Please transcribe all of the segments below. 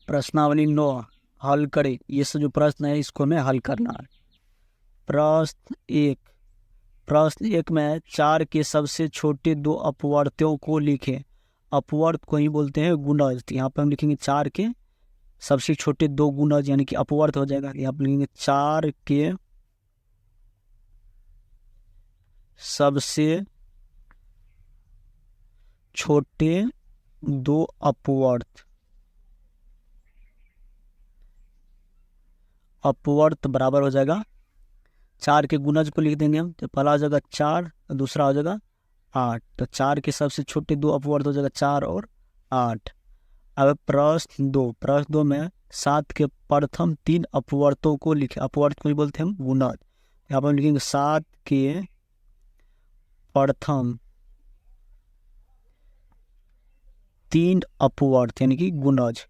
प्रश्नावली 9 हल करें। ये सब जो प्रश्न है इसको हमें हल करना है। प्रश्न एक में 4 के सबसे छोटे 2 अपवर्त्यों को लिखें। अपवर्त को ही बोलते हैं गुणज। यहाँ पे हम लिखेंगे 4 के सबसे छोटे 2 गुणज यानी कि अपवर्त हो जाएगा। यहाँ पे लिखेंगे 4 के सबसे छोटे 2 अपवर्त बराबर हो जाएगा 4 के गुणज को लिख देंगे हम। तो पहला हो जाएगा 4, दूसरा हो जाएगा 8। तो 4 के सबसे छोटे 2 अपवर्त हो जाएगा 4 और 8। अब प्रश्न 2 में 7 के प्रथम 3 अपवर्तों को लिखे। अपवर्त को ही बोलते हैं हम गुणज। यहाँ पर हम लिखेंगे 7 के प्रथम 3 अपवर्त यानी कि गुणज।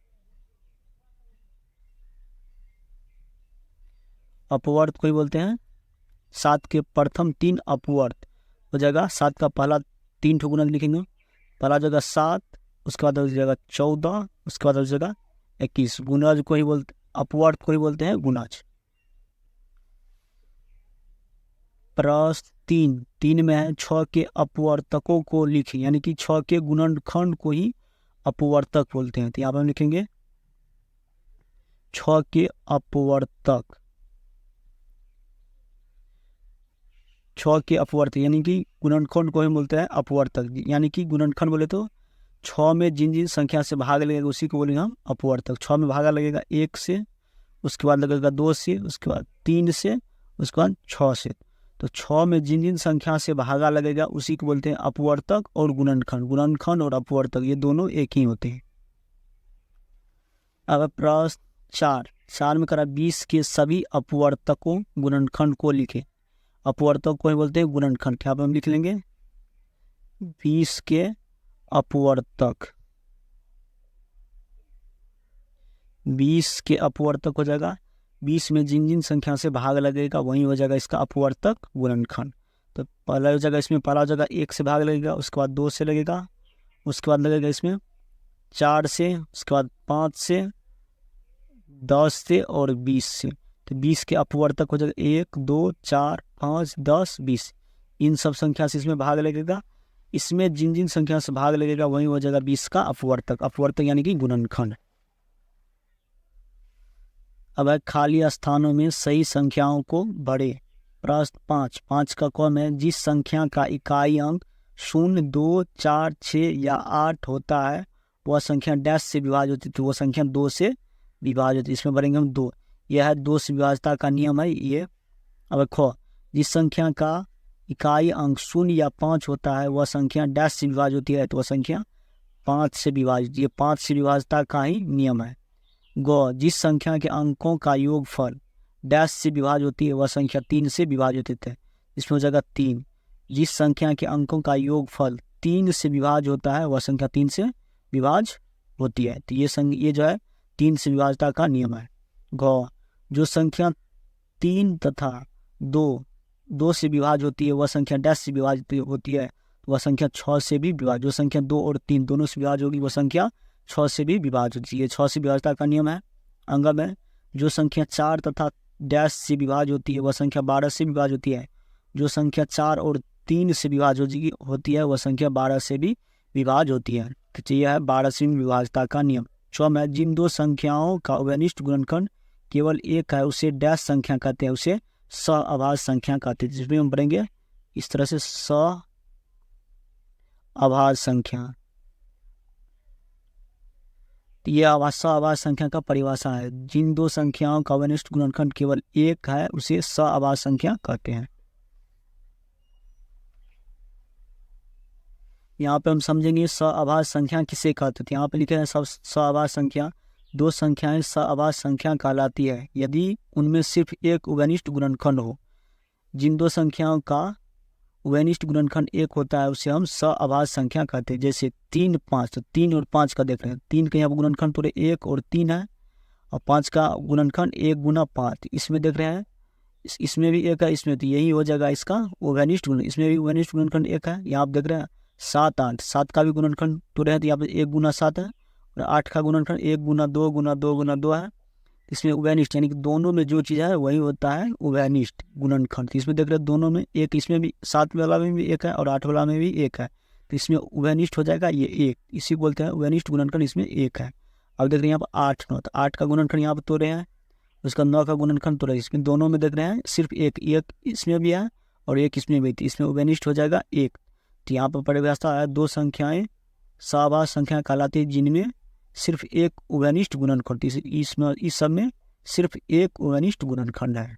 अपवर्त को ही बोलते हैं 7 के प्रथम 3 अपवर्त हो जाएगा। 7 का पहला 3 ठो गुणज लिखेंगे। पहला जगह 7, उसके बाद हो जाएगा 14, उसके बाद हो जाएगा 21। गुणज को ही बोलते, अपवर्त को ही बोलते हैं गुणज। प्रश्न 3 में है 6 के अपवर्तकों को लिखें यानी कि 6 के गुणनखंड को ही अपवर्तक बोलते हैं। तो यहाँ पर हम लिखेंगे 6 के अपवर्तक, 6 के अपवर्तक यानी कि गुणनखंड को ही बोलते हैं अपवर्तक। यानी कि गुणनखंड बोले तो 6 में जिन जिन संख्या से भाग लगेगा उसी को बोलेंगे हम अपवर्तक। 6 में भागा लगेगा 1 से, उसके बाद लगेगा 2 से, उसके बाद 3 से, उसके बाद 6 से। तो 6 में जिन जिन संख्या से भागा लगेगा उसी को बोलते हैं अपवर्तक और गुणनखंड। गुणनखंड और अपवर्तक ये दोनों एक ही होते हैं। अब प्रश्न 4 में करा 20 के सभी अपवर्तकों गुणनखंड को लिखे। अपवर्तक को ही बोलते हैं गुणनखंड। यहाँ पर हम लिख लेंगे 20 के अपवर्तक, 20 के अपवर्तक हो जाएगा। 20 में जिन जिन संख्या से भाग लगेगा वही हो जाएगा इसका अपवर्तक गुणनखंड। तो पहला हो जाएगा इसमें, पहला हो जाएगा 1 से भाग लगेगा, उसके बाद 2 से लगेगा, उसके बाद लगेगा इसमें 4 से, उसके बाद 5 से, 10 से और 20 से। तो 20 के अपवर्तक हो जाएगा 1, 2, 4, 5, 10, 20। इन सब संख्या से इसमें भाग लगेगा। इसमें जिन जिन संख्या से भाग लगेगा वही हो जाएगा 20 का अपवर्तक। अपवर्तक यानी कि गुणनखंड। अब है खाली स्थानों में सही संख्याओं को भरें। प्रश्न 5 का कॉलम है जिस संख्या का इकाई अंक 0, 2, 4, 6 या 8 होता है वह संख्या डैश से विभाज्य होती है। तो वह संख्या 2 से विभाज्य होती है। इसमें भरेंगे हम 2। यह है 2 से विभाज्यता का नियम है ये। अब खो जिस संख्या का इकाई अंक 0 या 5 होता है वह संख्या डैश से विभाज्य होती है। तो वह संख्या 5 से विभाजित। ये 5 से विभाज्यता का ही नियम है। गो जिस संख्या के अंकों का योगफल डैश से विभाज्य होती है वह संख्या 3 से विभाजित होती है। इसमें हो जाएगा 3। जिस संख्या के अंकों का योगफल 3 से विभाज्य होता है वह संख्या 3 से विभाज्य होती है। तो ये जो है 3 से विभाज्यता का नियम है। गो जो संख्या 3 तथा 2 से विभाज्य होती है वह संख्या डैश से विभाजित होती है। वह संख्या 6 से भी विभाज्य। जो संख्या 2 और 3 दोनों से विभाज्य होगी वह संख्या 6 से भी विभाज्य होती है। 6 से विभाज्यता का नियम है। अंगम है जो संख्या 4 तथा डैश से विभाज्य होती है वह संख्या 12 से विभाज्य होती है। जो संख्या 4 और 3 से विभाज्य होती है वह संख्या 12 से भी विभाज्य होती है। तो यह है 12वीं विभाज्यता का नियम। 6 है जिन 2 संख्याओं का उभयनिष्ठ गुणनखंड केवल एक है उसे डैश संख्या कहते हैं, उसे सअभाज्य संख्या कहते हैं। जिसमें हम पढ़ेंगे इस तरह से सअभाज्य संख्या। यह सअभाज्य संख्या का परिभाषा है। जिन 2 संख्याओं का उभयनिष्ठ गुणनखंड केवल एक है उसे सअभाज्य संख्या कहते हैं। यहाँ पे हम समझेंगे सअभाज्य संख्या किसे कहते हैं। यहाँ पे लिखे हैं सब सअभाज्य संख्या 2 संख्याएं सअभाज्य संख्या कहलाती है यदि उनमें सिर्फ एक उभयनिष्ठ गुणनखंड हो। जिन 2 संख्याओं का उभयनिष्ठ गुणनखंड एक होता है उसे हम सअभाज्य संख्या कहते हैं। जैसे 3, 5। तो 3 और 5 का देख रहे हैं। 3 का यहाँ पर गुणनखंड पूरे 1 और 3 है और 5 का गुणनखंड 1 गुना 5। इसमें देख रहे हैं इसमें भी 1 है, इसमें तो यही हो जाएगा इसका उभयनिष्ठ गुणन। इसमें भी उभयनिष्ठ गुणनखंड 1 है। यहाँ आप देख रहे हैं 7, 8। 7 का भी गुणनखंड तो रहे तो यहाँ पे 1 गुना 7 है और 8 का गुणनखंड 1 गुना 2 गुना 2 गुना 2 है। इसमें उभयनिष्ठ यानी कि दोनों में जो चीज़ है वही होता है उभयनिष्ठ गुणनखंड। तो इसमें देख रहे हैं दोनों में एक, इसमें भी 7 वाला में भी 1 है और 8 वाला में भी 1 है, तो इसमें उभयनिष्ठ हो जाएगा ये 1, इसी बोलते हैं उभयनिष्ठ गुणनखंड, इसमें 1 है। अब देख रहे हैं यहाँ पर 8 9, तो 8 का गुणनखंड यहाँ पर तो रहे हैं, उसका 9 का गुणनखंड तो रहे, इसमें दोनों में देख रहे हैं सिर्फ एक इसमें भी है और एक इसमें भी, तो इसमें उभयनिष्ठ हो जाएगा 1। तो यहाँ पर परिभाषा है 2 संख्याएं सहवास संख्या कहलाती है जिनमें सिर्फ एक उभयनिष्ठ गुणनखंड, इस सब में सिर्फ एक उभयनिष्ठ गुणनखंड है।